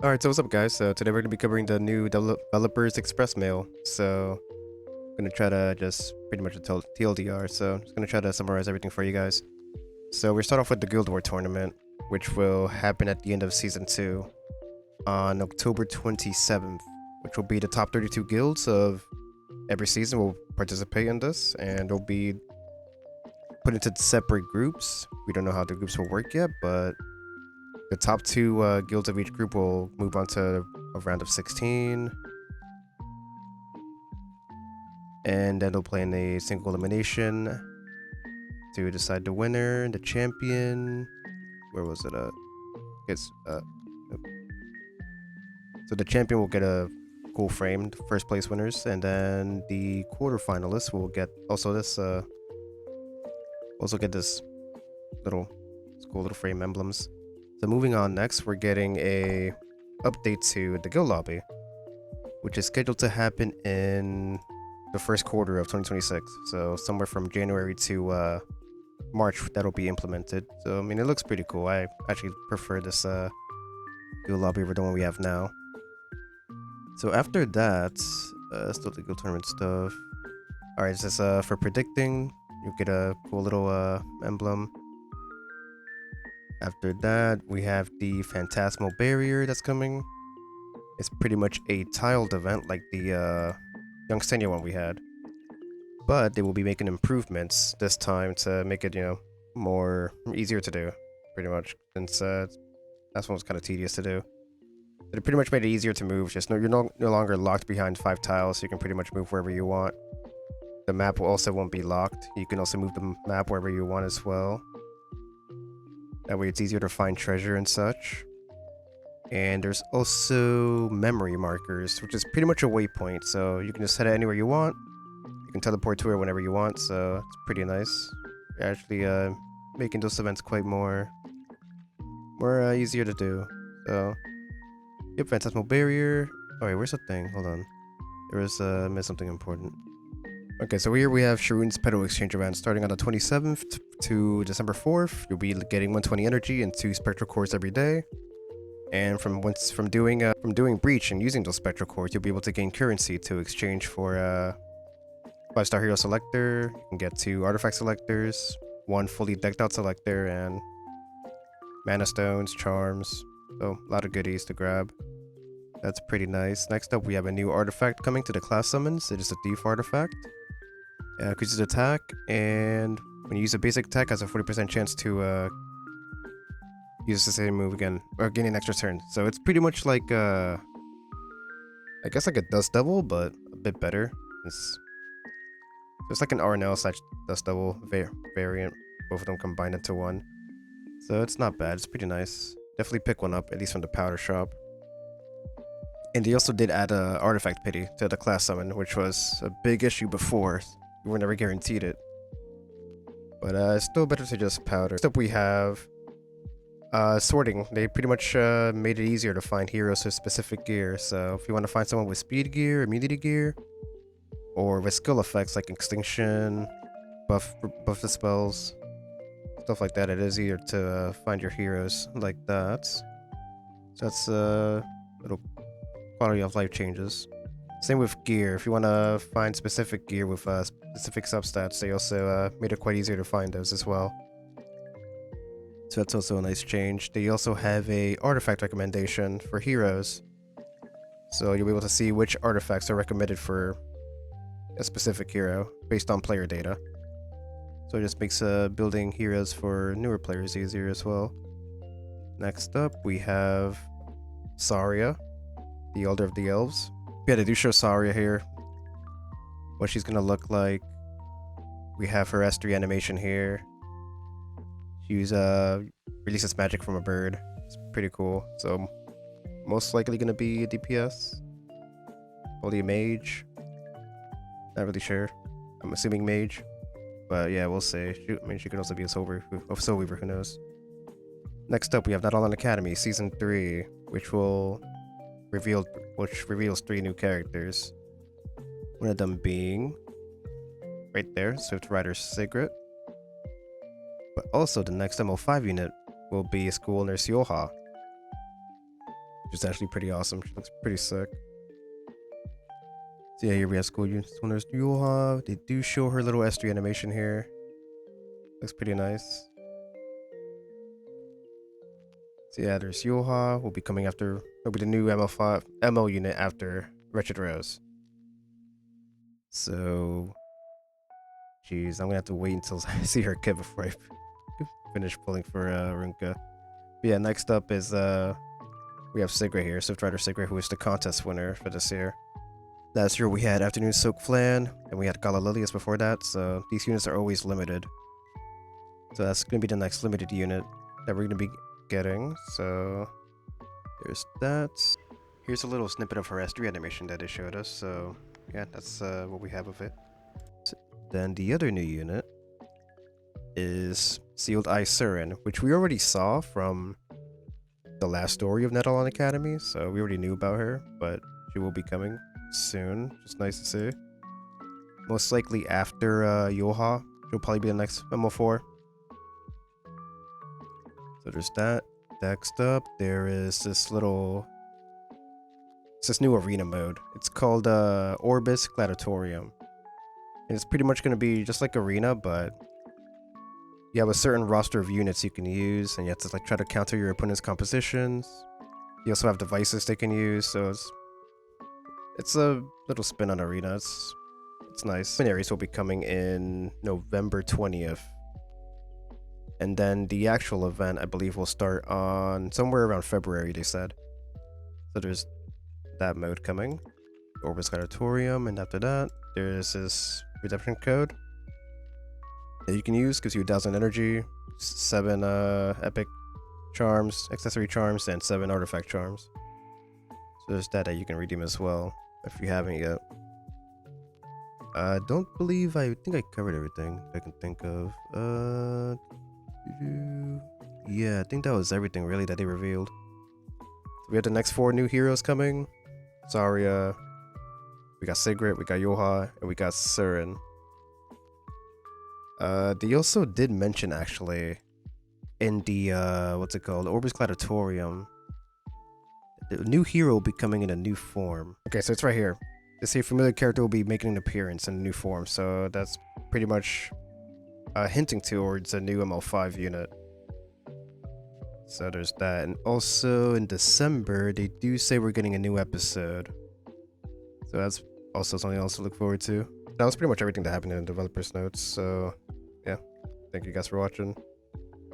Alright, so what's up guys? So today we're going to be covering the new Developers Express Mail. So I'm going to try to just pretty much a TLDR. So I'm just going to try to summarize everything for you guys. So we start off with the Guild War tournament, which will happen at the end of Season 2 on October 27th, which will be the top 32 guilds of every season will participate in this, and they'll be put into separate groups. We don't know how the groups will work yet, but the top two guilds of each group will move on to a round of 16, and then they'll play in a single elimination to decide the winner, the champion. Where was it? It's so the champion will get a cool framed first place winners, and then the quarterfinalists will get also get this little cool little frame emblems. So moving on, next we're getting a update to the guild lobby, which is scheduled to happen in the first quarter of 2026. So somewhere from January to March, that'll be implemented. So I mean, it looks pretty cool. I actually prefer this guild lobby over the one we have now. So after that, still the guild tournament stuff. All right, this is for predicting. You get a cool little emblem. After that, we have the Phantasmal Barrier that's coming. It's pretty much a tiled event like the Young Senior one we had. But they will be making improvements this time to make it, more easier to do, pretty much. Since last one was kind of tedious to do. They pretty much made it easier to move. Just you're no longer locked behind 5 tiles, so you can pretty much move wherever you want. The map also won't be locked. You can also move the map wherever you want as well. That way it's easier to find treasure and such. And there's also memory markers, which is pretty much a waypoint. So you can just head anywhere you want. You can teleport to it whenever you want, so it's pretty nice. You're actually making those events quite more easier to do. So, yep, Phantasmal Barrier. Oh wait, where's the thing? Hold on. There was missed something important. Okay, so here we have Sharoon's Petal Exchange event starting on the 27th to December 4th. You'll be getting 120 energy and 2 spectral cores every day. And from doing Breach and using those spectral cores, you'll be able to gain currency to exchange for 5-star hero selector. You can get 2 artifact selectors, 1 fully decked out selector, and mana stones, charms. So a lot of goodies to grab. That's pretty nice. Next up, we have a new artifact coming to the class summons. It is a thief artifact. Increases attack, and when you use a basic attack, has a 40% chance to use the same move again, or gain an extra turn. So it's pretty much like I guess like a Dust Devil, but a bit better. It's like an RNL slash Dust Devil variant, both of them combined into one. So it's not bad. It's pretty nice. Definitely pick one up, at least from the powder shop. And they also did add a artifact pity to the class summon, which was a big issue before. You were never guaranteed it. But it's still better to just powder. Next up we have sorting. They pretty much made it easier to find heroes with specific gear. So if you want to find someone with speed gear, immunity gear, or with skill effects like extinction, buff the spells, stuff like that, it is easier to find your heroes like that. So that's little quality of life changes. Same with gear. If you want to find specific gear with specific substats, they also made it quite easier to find those as well. So that's also a nice change. They also have a artifact recommendation for heroes. So you'll be able to see which artifacts are recommended for a specific hero based on player data. So it just makes building heroes for newer players easier as well. Next up, we have Saria, the Elder of the Elves. Yeah, they do show Saria here. What she's gonna look like. We have her S3 animation here. She's releases magic from a bird. It's pretty cool. So most likely gonna be a DPS. Probably a mage. Not really sure. I'm assuming mage. But yeah, we'll see. She could also be a Soul Weaver, who knows. Next up, we have Not All in Academy Season 3, which reveals 3 new characters. One of them being right there, Swift Rider Sigrid. But also the next MO5 unit will be School Nurse Yoha. which is actually pretty awesome. She looks pretty sick. So yeah, here we have school units. When there's Yuha, they do show her little S3 animation here. Looks pretty nice. So yeah, there's Yuha. Will be coming after. Will be the new ML5 ML unit after Wretched Rose. So, jeez, I'm gonna have to wait until I see her kit before I finish pulling for Runka. But yeah, next up is we have Sigrid here, Swift Rider Sigrid, who is the contest winner for this year. Last year we had Afternoon Silk Flan, and we had Gala Lilius before that, so these units are always limited. So that's gonna be the next limited unit that we're gonna be getting. So there's that. Here's a little snippet of her S3 animation that they showed us, so yeah, that's what we have of it. Then the other new unit is Sealed Eye Surin, which we already saw from the last story of Netalon Academy, so we already knew about her, but she will be coming soon. Just nice to see. Most likely after Yoha, she'll probably be the next MO4. So there's that. Next up, there is this new arena mode. It's called Orbis Gladiatorium. And it's pretty much going to be just like Arena, but you have a certain roster of units you can use, and you have to like try to counter your opponent's compositions. You also have devices they can use, so it's a little spin on Arena. It's nice. Areas will be coming in November 20th. And then the actual event, I believe, will start on somewhere around February, they said. So there's that mode coming. Orbis Gladiatorium, and after that, there's this redemption code that you can use. Gives you 1,000 energy, 7 epic charms, accessory charms, and 7 artifact charms. So there's that you can redeem as well, if you haven't yet. I think I covered everything I can think of. Yeah, I think that was everything really that they revealed. So we have the next 4 new heroes coming. Zarya, we got Sigrid, we got Yoha, and we got Surin. They also did mention actually in the what's it called? Orbis Gladiatorium. The new hero will be coming in a new form. Okay, so it's right here. This here familiar character will be making an appearance in a new form, so that's pretty much hinting towards a new ML5 unit. So there's that. And also in December, they do say we're getting a new episode. So that's also something else to look forward to. That was pretty much everything that happened in the developer's notes. So yeah, thank you guys for watching.